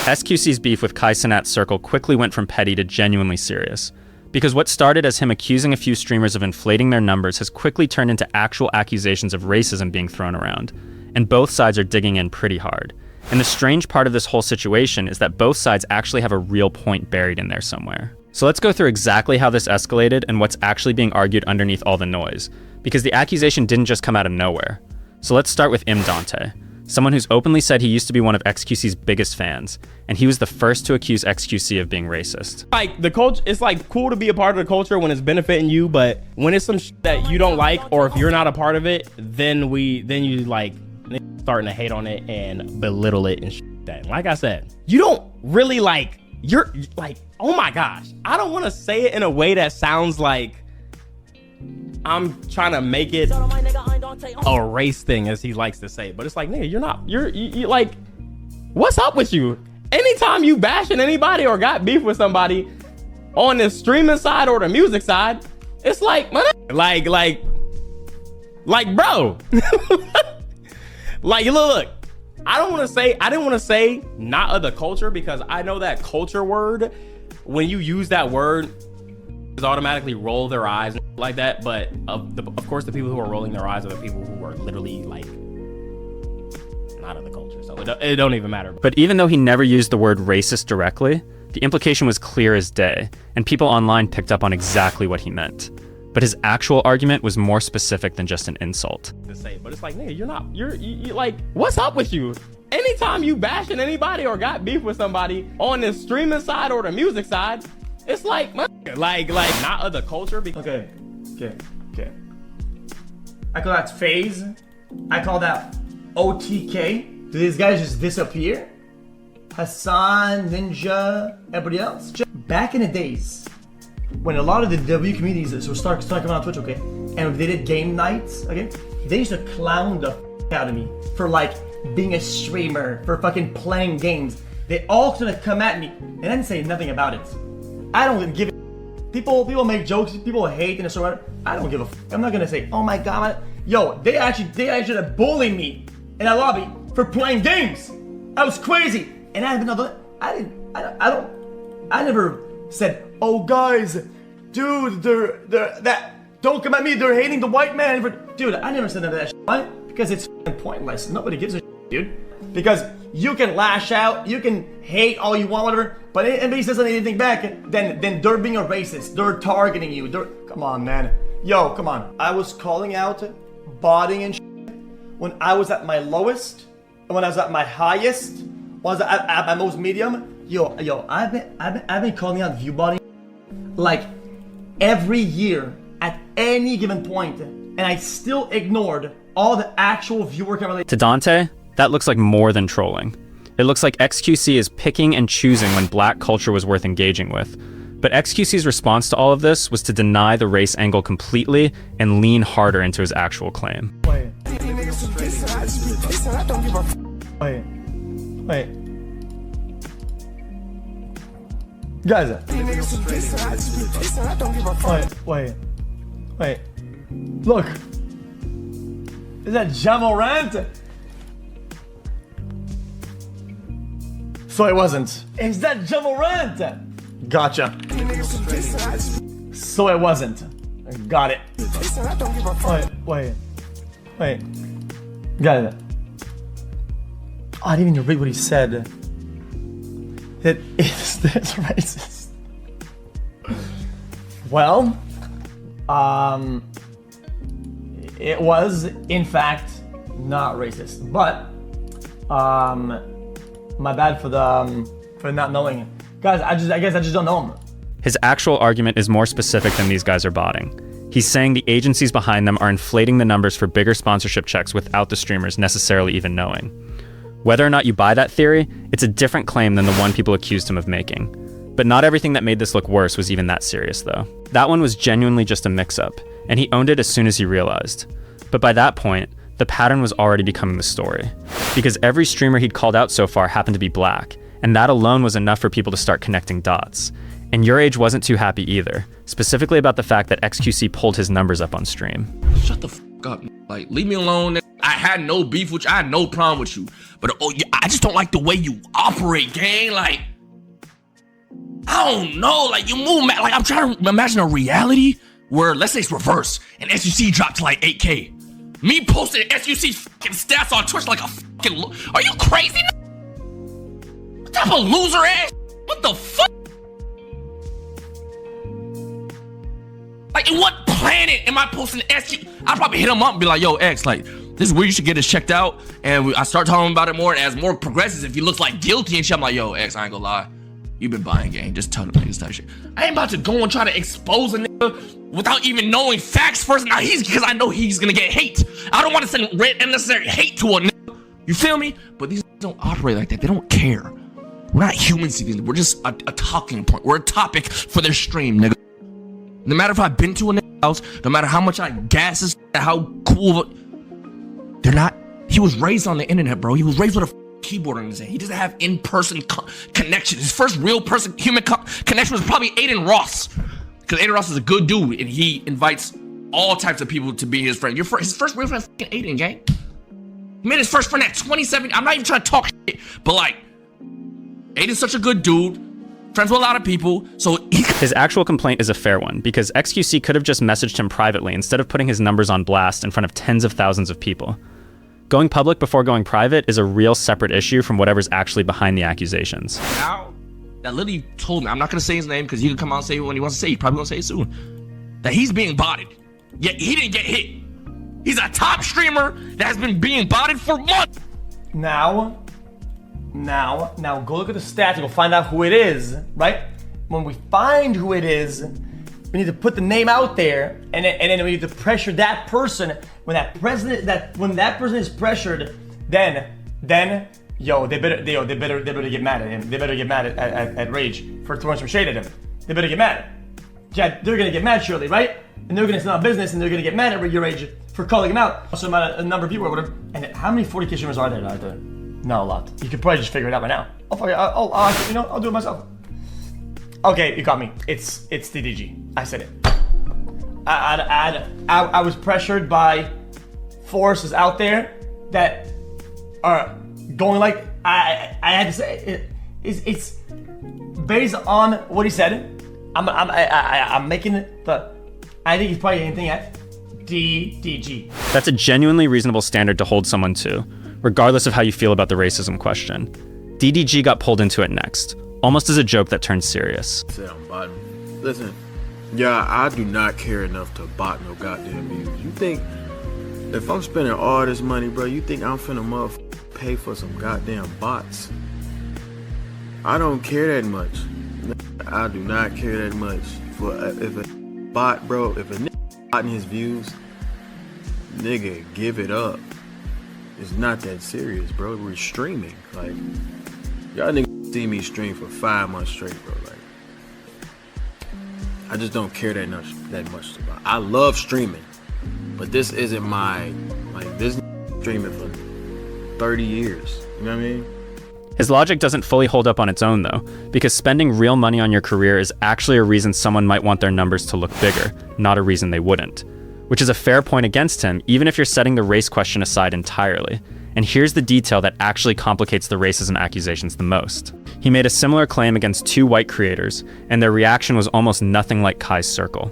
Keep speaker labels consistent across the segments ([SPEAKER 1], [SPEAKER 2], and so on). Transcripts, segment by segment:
[SPEAKER 1] xQc's beef with Kai Cenat's circle quickly went from petty to genuinely serious, because what started as him accusing a few streamers of inflating their numbers has quickly turned into actual accusations of racism being thrown around, and both sides are digging in pretty hard. And the strange part of this whole situation is that both sides actually have a real point buried in there somewhere. So let's go through exactly how this escalated and what's actually being argued underneath all the noise, because the accusation didn't just come out of nowhere. So let's start with ImDontai, someone who's openly said he used to be one of xQc's biggest fans, and he was the first to accuse xQc of being racist.
[SPEAKER 2] Like, the culture, it's like cool to be a part of the culture when it's benefiting you, but when it's some shit that you don't like, or if you're not a part of it, then you like starting to hate on it and belittle it and shit. That, like I said, you don't really like, you're like, oh my gosh, I don't want to say it in a way that sounds like I'm trying to make it a race thing, as he likes to say, but it's like, nigga, you're like, what's up with you? Anytime you bashing anybody or got beef with somebody on the streaming side or the music side, it's like, man, like, bro, like, look, I didn't want to say not of the culture, because I know that culture word, when you use that word, is automatically roll their eyes like that. But of course, the people who are rolling their eyes are the people who are literally like not of the culture, so it don't even matter.
[SPEAKER 1] But even though he never used the word racist directly, the implication was clear as day, and people online picked up on exactly what he meant. But his actual argument was more specific than just an insult.
[SPEAKER 2] To say, but it's like, nigga, you're like, what's up with you? Anytime you bashing anybody or got beef with somebody on the streaming side or the music side, it's like, man, like not of the culture.
[SPEAKER 3] Okay. I call that phase. I call that OTK. Do these guys just disappear? Hassan, Ninja, everybody else? Back in the days, when a lot of the W communities were start coming on Twitch, okay, and they did game nights, okay, they used to clown the out of me for like being a streamer, for fucking playing games. They all sort of come at me and then say nothing about it. I don't give it. People make jokes, people hate and so on. I don't give a f. I'm not gonna say, oh my god, yo, they actually bullied me in a lobby for playing games. I was crazy, and I never said, oh guys, dude, don't come at me, they're hating the white man. Dude, I never said none of that shit. Why? Because it's pointless. Nobody gives a shit, dude. Because you can lash out, you can hate all you want, whatever, but anybody says anything back, then they're being a racist. They're targeting you. Come on, man. Yo, come on. I was calling out botting and shit when I was at my lowest, and when I was at my highest, when I was at my most medium. Yo, I've been calling out view botting like every year at any given point, and I still ignored all the actual viewer count.
[SPEAKER 1] To Dante, that looks like more than trolling. It looks like xQc is picking and choosing when black culture was worth engaging with. But xQc's response to all of this was to deny the race angle completely and lean harder into his actual claim.
[SPEAKER 3] Wait. Guys. Wait. Look. Is that Jamorant? So it wasn't. Is that Jamorant? Gotcha. So it wasn't. Got it. Wait. Got it. Oh, I didn't even read what he said. It is this racist. Well, it was in fact not racist, but my bad for not knowing. Guys, I guess I just don't know him.
[SPEAKER 1] His actual argument is more specific than these guys are botting. He's saying the agencies behind them are inflating the numbers for bigger sponsorship checks without the streamers necessarily even knowing. Whether or not you buy that theory, it's a different claim than the one people accused him of making. But not everything that made this look worse was even that serious though. That one was genuinely just a mix-up, and he owned it as soon as he realized. But by that point, the pattern was already becoming the story. Because every streamer he'd called out so far happened to be black, and that alone was enough for people to start connecting dots. And YourRAGE wasn't too happy either, specifically about the fact that xQc pulled his numbers up on stream.
[SPEAKER 4] Shut the f*** up, like, leave me alone. I had no beef with you. I had no problem with you. But I just don't like the way you operate, gang. Like, I don't know. Like, you move, like, I'm trying to imagine a reality where, let's say it's reverse, and SQC dropped to like 8K. Me posting SQC fucking stats on Twitch like a fucking, are you crazy? What type of loser ass? What the fuck? Like, in what planet am I posting SQ? I'd probably hit him up and be like, yo, X, like, this is where you should get this checked out. And I start talking about it more, and as more progresses, if he looks like guilty and shit, I'm like, yo, X, I ain't gonna lie. You've been buying game. Just tell the niggas that shit. I ain't about to go and try to expose a nigga without even knowing facts first. Now because I know he's gonna get hate. I don't want to send unnecessary hate to a nigga. You feel me? But these don't operate like that. They don't care. We're not humans to these. We're just a talking point. We're a topic for their stream, nigga. No matter if I've been to a nigga house, no matter how much I gas this, how cool, they're not. He was raised on the internet, bro. He was raised with a keyboard in his hand. He doesn't have in-person connection. His first real person human connection was probably Adin Ross, because Adin Ross is a good dude and he invites all types of people to be his friend. His first real friend, fucking Adin, gang. He made his first friend at 27. I'm not even trying to talk shit, but like, Adin's such a good dude, friends with a lot of people. So
[SPEAKER 1] his actual complaint is a fair one, because XQC could have just messaged him privately instead of putting his numbers on blast in front of tens of thousands of people. Going public before going private is a real separate issue from whatever's actually behind the accusations.
[SPEAKER 4] Now, that literally told me, I'm not gonna say his name because he can come out and say it when he wants to say it. He's probably gonna say it soon. That he's being botted, yet he didn't get hit. He's a top streamer that has been being botted for months.
[SPEAKER 3] Now, go look at the stats and go find out who it is, right? When we find who it is, we need to put the name out there, and then we need to pressure that person. When that person is pressured, then yo, they better get mad at him. They better get mad at Rage for throwing some shade at him. They better get mad. Yeah, they're gonna get mad surely, right? And they're gonna sell business, and they're gonna get mad at YourRAGE for calling him out. Also, about a number of people or whatever. And how many 40K streamers are there out there? Not a lot. You could probably just figure it out by now. I'll do it myself. Okay, you got me. It's DDG. I said it. I was pressured by forces out there that are going like I had to say it's based on what he said. I'm making the. I think he's probably anything at DDG.
[SPEAKER 1] That's a genuinely reasonable standard to hold someone to, regardless of how you feel about the racism question. DDG got pulled into it next, almost as a joke that turned serious.
[SPEAKER 5] Say I'm botting. Listen, yeah, I do not care enough to bot no goddamn views. You think if I'm spending all this money, bro, you think I'm finna pay for some goddamn bots? I don't care that much. I do not care that much. For if a bot, bro, if a nigga botting his views, nigga, give it up. It's not that serious, bro. We're streaming. Like, y'all niggas see me stream for 5 months straight, bro. Like, I just don't care that much about it. I love streaming, but this isn't my, like, this streaming for 30 years. You know what I mean?
[SPEAKER 1] His logic doesn't fully hold up on its own, though, because spending real money on your career is actually a reason someone might want their numbers to look bigger, not a reason they wouldn't. Which is a fair point against him, even if you're setting the race question aside entirely. And here's the detail that actually complicates the racism accusations the most. He made a similar claim against 2 white creators, and their reaction was almost nothing like Kai's circle.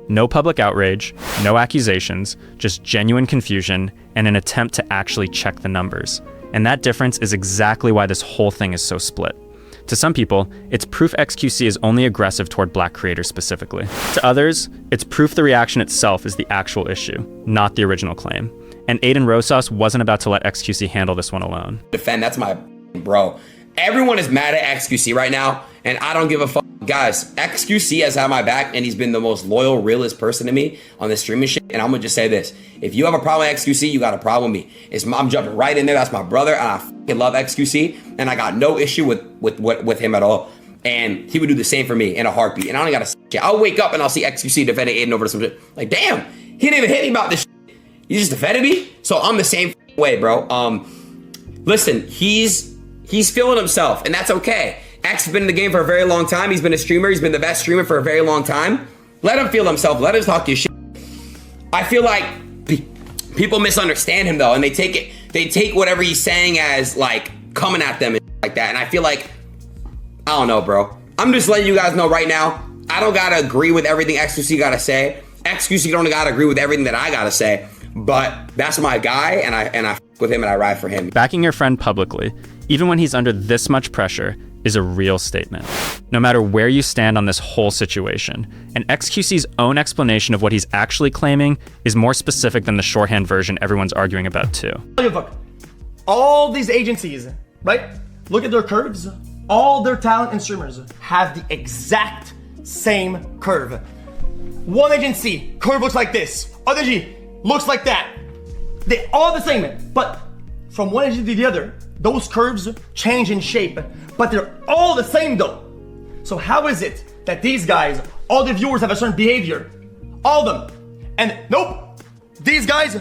[SPEAKER 1] No public outrage, no accusations, just genuine confusion, and an attempt to actually check the numbers. And that difference is exactly why this whole thing is so split. To some people, it's proof xQc is only aggressive toward black creators specifically. To others, it's proof the reaction itself is the actual issue, not the original claim. And Adin Ross wasn't about to let xQc handle this one alone.
[SPEAKER 6] Defend, that's my bro. Everyone is mad at xQc right now, and I don't give a fuck. Guys, xQc has had my back, and he's been the most loyal, realest person to me on this streaming shit. And I'm gonna just say this: if you have a problem with xQc, you got a problem with me. I'm jumping right in there. That's my brother, and I fucking love xQc, and I got no issue with him at all. And he would do the same for me in a heartbeat. And I don't gotta shit. I'll wake up and I'll see xQc defending Adin over some shit. Like, damn, he didn't even hit me about this shit. He just defended me. So I'm the same way, bro. Listen, he's feeling himself, and that's okay. X has been in the game for a very long time. He's been a streamer. He's been the best streamer for a very long time. Let him feel himself. Let him talk his shit. I feel like People misunderstand him though, and they take whatever he's saying as like coming at them and like that. And I feel like, I don't know, bro. I'm just letting you guys know right now, I don't gotta agree with everything xQc gotta say. xQc don't gotta agree with everything that I gotta say. But that's my guy, and I f with him and I ride for him.
[SPEAKER 1] Backing your friend publicly, even when he's under this much pressure, is a real statement. No matter where you stand on this whole situation, and xQc's own explanation of what he's actually claiming is more specific than the shorthand version everyone's arguing about too.
[SPEAKER 3] All these agencies, right? Look at their curves. All their talent and streamers have the exact same curve. One agency, curve looks like this. Other agency looks like that. They all the same, but from one agency to the other, those curves change in shape, but they're all the same though. So how is it that these guys, all the viewers have a certain behavior? All of them. And nope, these guys,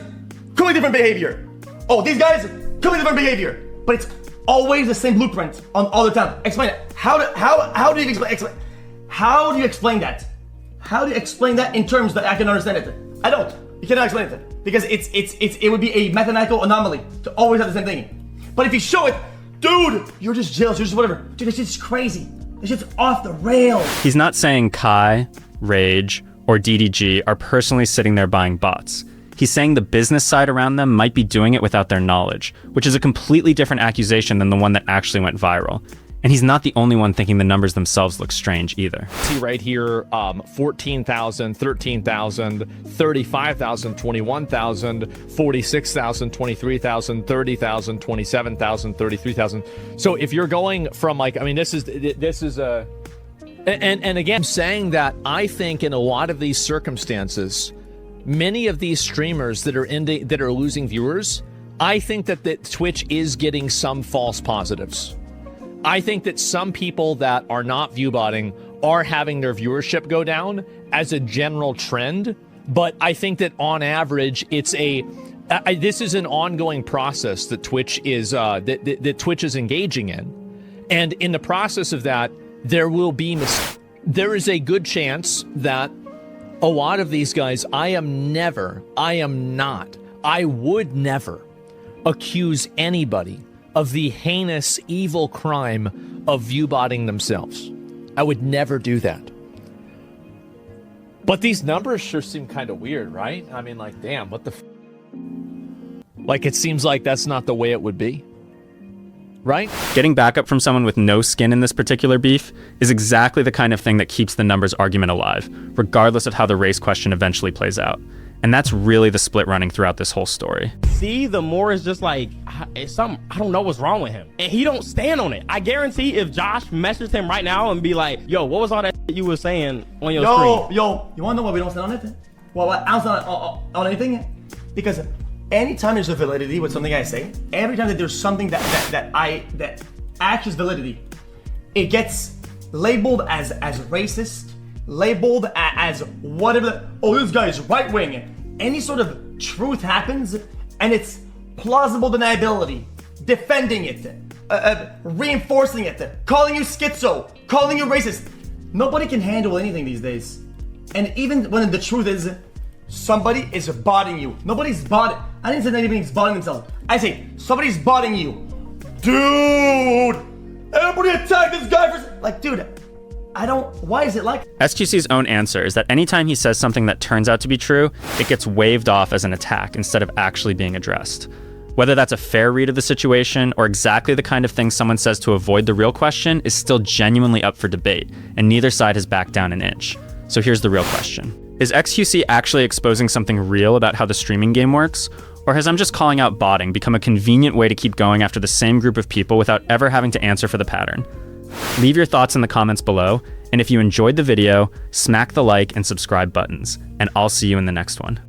[SPEAKER 3] completely different behavior. Oh, these guys, completely different behavior. But it's always the same blueprint on all the time. Explain it. How do you explain? How do you explain that? How do you explain that in terms that I can understand it? I don't. You cannot explain it because it would be a mathematical anomaly to always have the same thing. But if you show it, dude, you're just jealous. You're just whatever. Dude, this shit's crazy. This shit's off the rails.
[SPEAKER 1] He's not saying Kai, Rage, or DDG are personally sitting there buying bots. He's saying the business side around them might be doing it without their knowledge, which is a completely different accusation than the one that actually went viral. And he's not the only one thinking the numbers themselves look strange either.
[SPEAKER 7] See right here, 14,000, 13,000, 35,000, 21,000, 46,000, 23,000, 30,000, 27,000, 33,000. So if you're going from like, I mean, this is a, and again, saying that I think in a lot of these circumstances, many of these streamers that are losing viewers, I think that Twitch is getting some false positives. I think that some people that are not viewbotting are having their viewership go down as a general trend, but I think that on average, it's this is an ongoing process that Twitch is that Twitch is engaging in, and in the process of that, there will be there is a good chance that a lot of these guys, I would never accuse anybody of the heinous, evil crime of viewbotting themselves. I would never do that. But these numbers sure seem kind of weird, right? I mean, like, damn, what the f? Like, it seems like that's not the way it would be, right?
[SPEAKER 1] Getting backup from someone with no skin in this particular beef is exactly the kind of thing that keeps the numbers argument alive, regardless of how the race question eventually plays out. And that's really the split running throughout this whole story.
[SPEAKER 2] See, the more it's just like, it's something, I don't know what's wrong with him. And he don't stand on it. I guarantee if Josh messaged him right now and be like, yo, what was all that you were saying on your screen?
[SPEAKER 3] Yo, you wanna know why we don't stand on it? Well, I don't stand on anything. Because anytime there's a validity with something I say, every time that there's something that acts validity, it gets labeled as racist, labeled as whatever. Oh, this guy is right wing. Any sort of truth happens, and it's plausible deniability, defending it, reinforcing it, calling you schizo, calling you racist. Nobody can handle anything these days. And even when the truth is, somebody is botting you. Nobody's botting. I didn't say anybody's botting themselves. I say somebody's botting you. Dude, everybody attack this guy for like, dude. Why is it like?
[SPEAKER 1] xQc's own answer is that anytime he says something that turns out to be true, it gets waved off as an attack instead of actually being addressed. Whether that's a fair read of the situation or exactly the kind of thing someone says to avoid the real question is still genuinely up for debate, and neither side has backed down an inch. So here's the real question. Is xQc actually exposing something real about how the streaming game works? Or has I'm just calling out botting become a convenient way to keep going after the same group of people without ever having to answer for the pattern? Leave your thoughts in the comments below, and if you enjoyed the video, smack the like and subscribe buttons, and I'll see you in the next one.